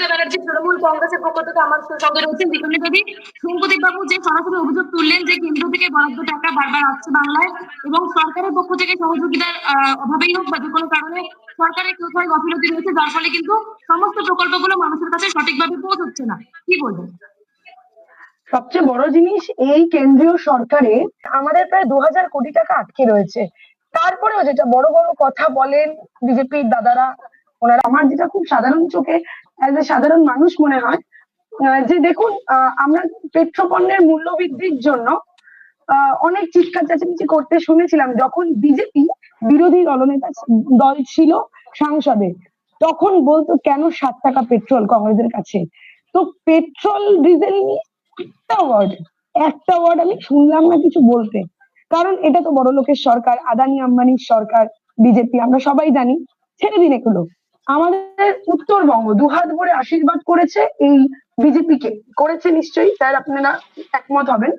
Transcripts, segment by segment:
মমতা ব্যানার্জি তৃণমূল কংগ্রেসের পক্ষ থেকে আমার সঙ্গে রয়েছেন বিজ্ঞানী শঙ্কুদেব বাবু, যে সরাসরি অভিযোগ তুললেন যে কেন্দ্র থেকে বরাদ্দ টাকা বারবার আসছে বাংলায় এবং সরকারের পক্ষ থেকে সহযোগিতার অভাবেই হোক বা যে কোনো কারণে সরকারের কোথায় গাফিলতি রয়েছে, যার ফলে কিন্তু সমস্ত প্রকল্পগুলো মানুষের কাছে সঠিকভাবে পৌঁছচ্ছে না। কি বলবেন? সবচেয়ে বড় জিনিস, এই কেন্দ্রীয় সরকারে আমাদের প্রায় 2000 কোটি টাকা আটকে রয়েছে। তারপরেও যেটা বড় বড় কথা বলেন বিজেপির দাদারা, ওনারা, আমার যেটা খুব সাধারণ চোখে অ্যাজ এ সাধারণ মানুষ মনে হয় যে দেখুন, আমরা পেট্রোপণ্যের মূল্য বৃদ্ধির জন্য অনেক চিৎকার চেঁচামেচি করতে শুনেছিলাম যখন বিজেপি বিরোধী দল ছিল সংসদে। তখন বলতো কেন 7 টাকা পেট্রোল কংগ্রেসের কাছে। তো পেট্রোল ডিজেল নিয়ে একটা ওয়ার্ড আমি শুনলাম না কিছু বলতে, কারণ এটা তো বড় লোকের সরকার, আদানি আম্বানির সরকার বিজেপি, আমরা সবাই জানি। ছেড়ে দিন এগুলো। আমাদের উত্তরবঙ্গ দুহাত ভরে আশীর্বাদ করেছে এই বিজেপিকে, করেছে নিশ্চয়ই, স্যার আপনারা একমত হবেন।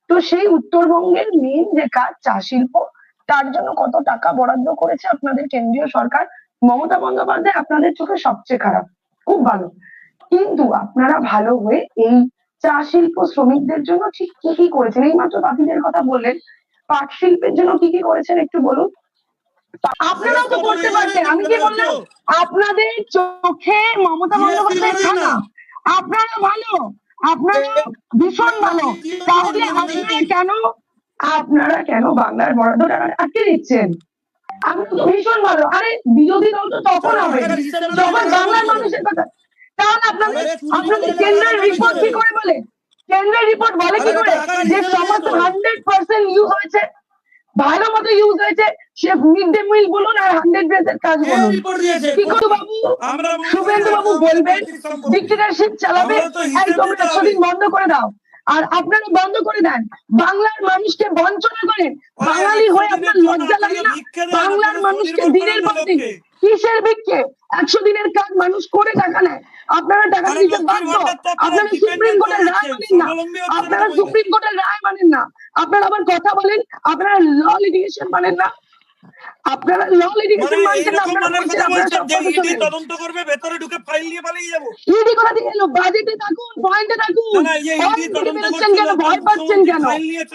তো সেই উত্তরবঙ্গের মেন যে কাজ চা শিল্প, তার জন্য কত টাকা বরাদ্দ করেছে আপনাদের কেন্দ্রীয় সরকার। মমতা বন্দ্যোপাধ্যায় আপনাদের চোখে সবচেয়ে খারাপ, খুব ভালো, কিন্তু আপনারা ভালো হয়ে এই চা শিল্প শ্রমিকদের জন্য ঠিক কি কি করেছেন? এই মাত্র তাঁতিদের কথা বললেন, পাট শিল্পের জন্য কি কি করেছেন একটু বলুন। আপনারাও তো করতে পারতেন। আমি কি বললাম? আপনাদের চোখে মমতা বন্দ্যোপাধ্যায় খারাপ, আপনারা ভালো, আপনারা ভীষণ ভালো, তাহলে আপনারা কেন বাংলার বরাদ্দ আটকে দিচ্ছেন? আমি তো ভীষণ ভালো। আরে বিরোধী দল তো তখন হবে যখন বাংলার মানুষের কথা। তাহলে আপনাদের কেন্দ্রের রিপোর্ট কি করে বলে? কেন্দ্রের রিপোর্ট বলে কি করে যে সমস্ত 100% ইউজ হয়েছে, ভালো মতো ইউজ হয়েছে? সে মিড ডে মিল বলুন আর 100 ডেজের কাজ বলুন। কিন্তু বাবু, শুভেন্দু বাবু বলবেন ডিক্টেটরশিপ চালাবে, এই তোমরা 100 দিন বন্ধ করে দাও, আর আপনারা বন্ধ করে দেন। বাংলার মানুষকে বঞ্চনা করেন। বাঙালি হয়ে আপনার লজ্জা লাগে না? বাংলার মানুষকে দিনের পর দিন কিসের ভিক্ষে? 100 দিনের কাজ মানুষ করে টাকা নেয়, আপনারা টাকা দিতে বাধ্য। আপনারা সুপ্রিম কোর্টের রায় মানেন না, আপনারা সুপ্রিম কোর্টের রায় মানেন না। আপনারা আবার কথা বলেন আপনারা ল লিটিগেশন মানেন না, আপনারা ল লিটিগেশন মানছেন না। আপনারা বলছেন আপনারা সব ইডি তদন্ত করবে, ভেতরে ঢুকে ফাইল নিয়ে পালিয়ে যাব। ইডি কোথা থেকে এলো? বাজেটে থাকুন, পয়েন্টে থাকুন। ইডি তদন্ত করছেন কেন? ভয় পাচ্ছেন কেন?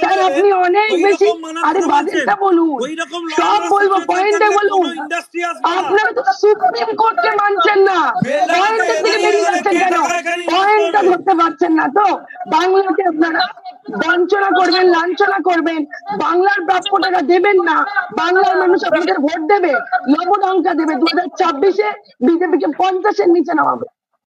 স্যার আপনি অনেক বেশি, আরে বাজেটটা বলুন, সব বলবো, পয়েন্টে বলুন। আপনারা তো সুপ্রিম কোর্টকে মানছেন না, পয়েন্টের দিকে বেরিয়ে যাচ্ছেন কেন? পয়েন্টটা ধরতে পারছেন না তো। বাংলাকে আপনারা বঞ্চনা করবেন, লাঞ্ছনা করবেন, বাংলার প্রাপ্য টাকা দেবেন না, বাংলার মানুষ আপনাদের ভোট দেবে, লবডঙ্কা দেবে, 2026-এ বিজেপিকে 50-এর নিচে নামাবে।